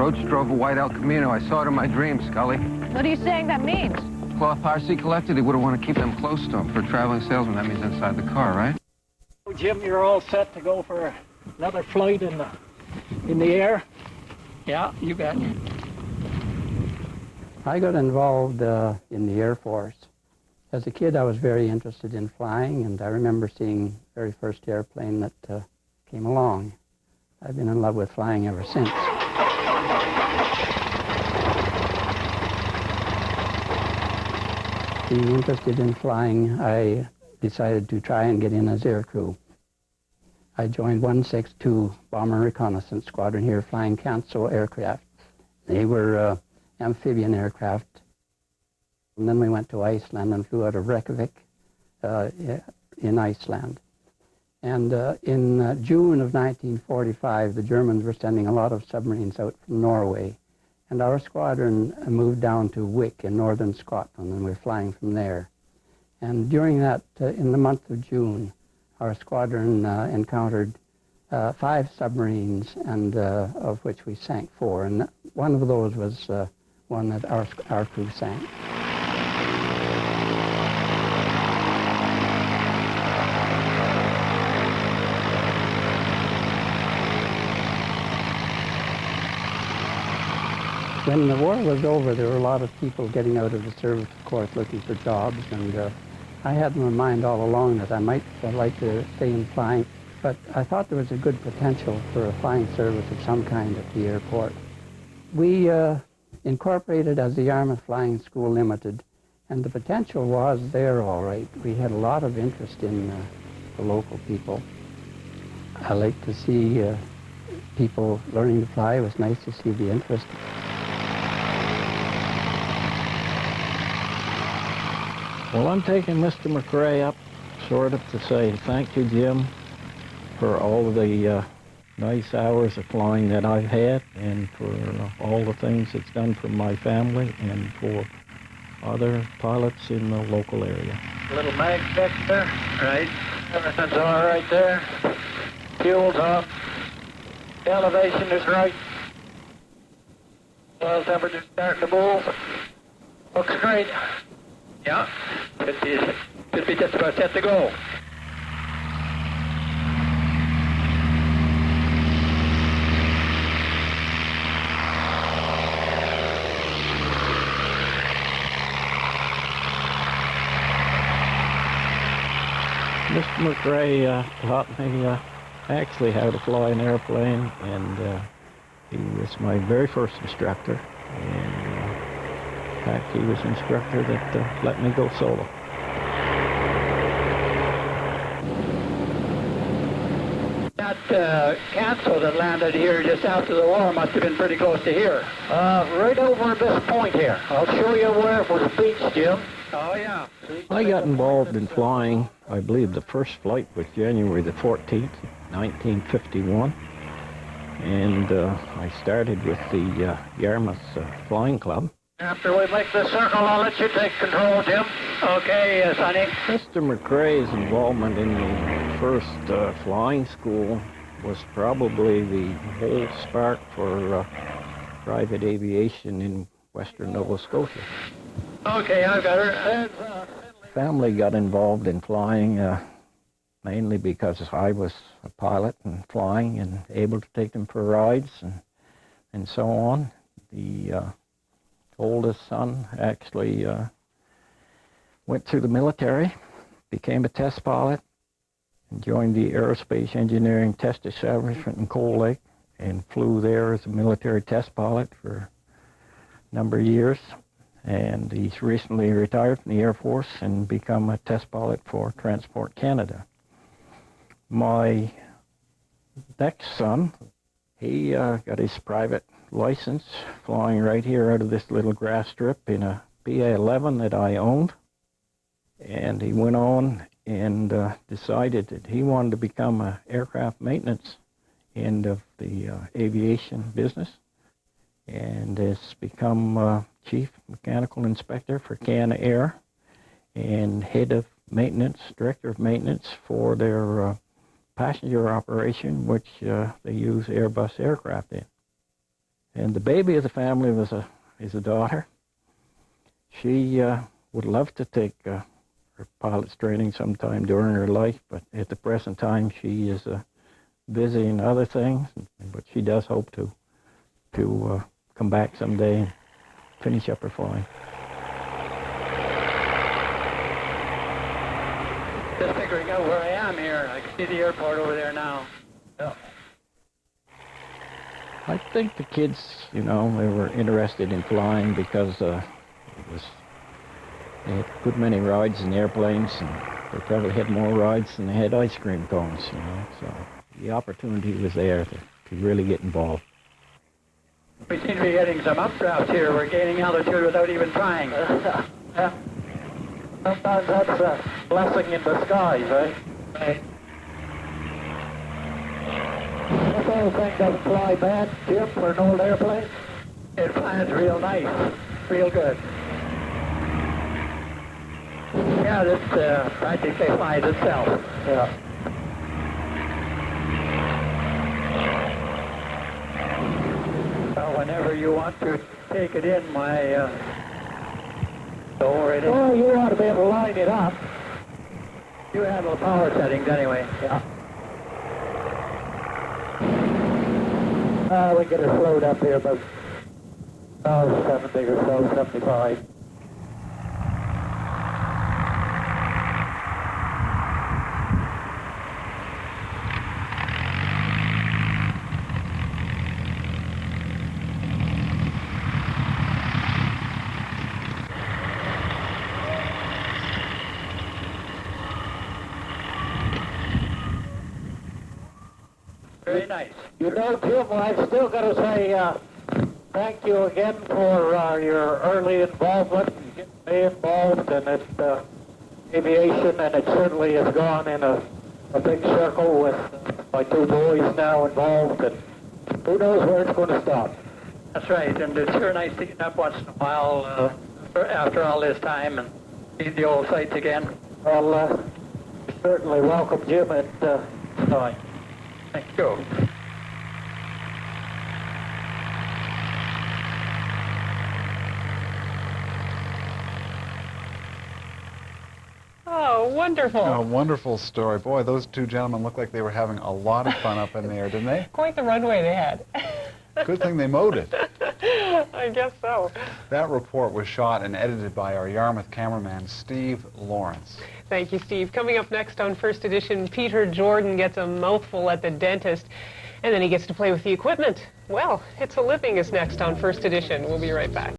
Roach drove a white El Camino. I saw it in my dreams, Scully. What are you saying that means? Well, if RC collected, he wouldn't want to keep them close to him. For a traveling salesman, that means inside the car, right? Jim, you're all set to go for another flight in the air? Yeah, you bet. I got involved in the Air Force. As a kid, I was very interested in flying, and I remember seeing the very first airplane that came along. I've been in love with flying ever since. Being interested in flying, I decided to try and get in as aircrew. I joined 162 Bomber Reconnaissance Squadron here, flying Canso aircraft. They were amphibian aircraft. And then we went to Iceland and flew out of Reykjavik in Iceland. And in June of 1945, the Germans were sending a lot of submarines out from Norway. And our squadron moved down to Wick in northern Scotland, and we were flying from there. And during that, in the month of June, our squadron encountered 5 submarines, and of which we sank 4. And one of those was one that our crew sank. When the war was over, there were a lot of people getting out of the service, of course, looking for jobs, and I had in my mind all along that I might like to stay in flying, but I thought there was a good potential for a flying service of some kind at the airport. We incorporated as the Yarmouth Flying School Limited, and the potential was there all right. We had a lot of interest in the local people. I like to see people learning to fly. It was nice to see the interest. Well, I'm taking Mr. McCrae up sort of to say thank you, Jim, for all of the nice hours of flying that I've had, and for all the things it's done for my family and for other pilots in the local area. Little mag check there, right? Everything's all right there. Fuel's up. Elevation is right. Oil temperature starting to move. Looks great. Yeah, should be just about set to go. Mr. McCrae taught me actually how to fly an airplane, and he was my very first instructor. And in fact, he was the instructor that let me go solo. That Canso that landed here just after the war must have been pretty close to here. Right over at this point here. I'll show you where it was beached, Jim. Oh, yeah. I got involved in flying. I believe the first flight was January the 14th, 1951. And I started with the Yarmouth Flying Club. After we make the circle, I'll let you take control, Jim. Okay, Sonny. Mr. McCrae's involvement in the first flying school was probably the whole spark for private aviation in western Nova Scotia. Okay, I've got her. Family got involved in flying mainly because I was a pilot and flying and able to take them for rides and so on. The oldest son actually went through the military, became a test pilot, and joined the Aerospace Engineering Test Establishment in Cold Lake, and flew there as a military test pilot for a number of years. And he's recently retired from the Air Force and become a test pilot for Transport Canada. My next son, he got his private license flying right here out of this little grass strip in a PA-11 that I owned. And he went on and decided that he wanted to become an aircraft maintenance end of the aviation business, and has become Chief Mechanical Inspector for Can Air and Head of Maintenance, Director of Maintenance for their passenger operation, which they use Airbus aircraft in. And the baby of the family is a daughter. She would love to take her pilot's training sometime during her life, but at the present time she is busy in other things. But she does hope to come back someday and finish up her flying. Just figuring out where I am here. I can see the airport over there now. Yeah. I think the kids, you know, they were interested in flying because they had a good many rides in airplanes, and they probably had more rides than they had ice cream cones, you know. So the opportunity was there to really get involved. We seem to be getting some updrafts here. We're gaining altitude without even trying. Yeah. Sometimes that's a blessing in disguise, eh? Right. This whole thing doesn't fly bad, Jim, for an old airplane? It flies real nice, real good. Yeah, this practically flies itself. Yeah. Well, whenever you want to take it in, my door it is. Oh, you ought to be able to line it up. You handle the power settings anyway. Yeah. We get it slowed up here about 70 or so, 75. Very nice. You know, Jim, I've still got to say thank you again for your early involvement, and getting me involved in it, aviation, and it certainly has gone in a big circle with my two boys now involved, and who knows where it's going to stop. That's right, and it's sure nice to get up once in a while after all this time and see the old sights again. Well, certainly welcome, Jim, and Sonny. Thank you. Oh, wonderful. A wonderful story. Boy, those two gentlemen looked like they were having a lot of fun up in there, didn't they? Quite the runway they had. Good thing they mowed it. I guess so. That report was shot and edited by our Yarmouth cameraman, Steve Lawrence. Thank you, Steve. Coming up next on First Edition, Peter Jordan gets a mouthful at the dentist, and then he gets to play with the equipment. Well, It's a Living is next on First Edition. We'll be right back.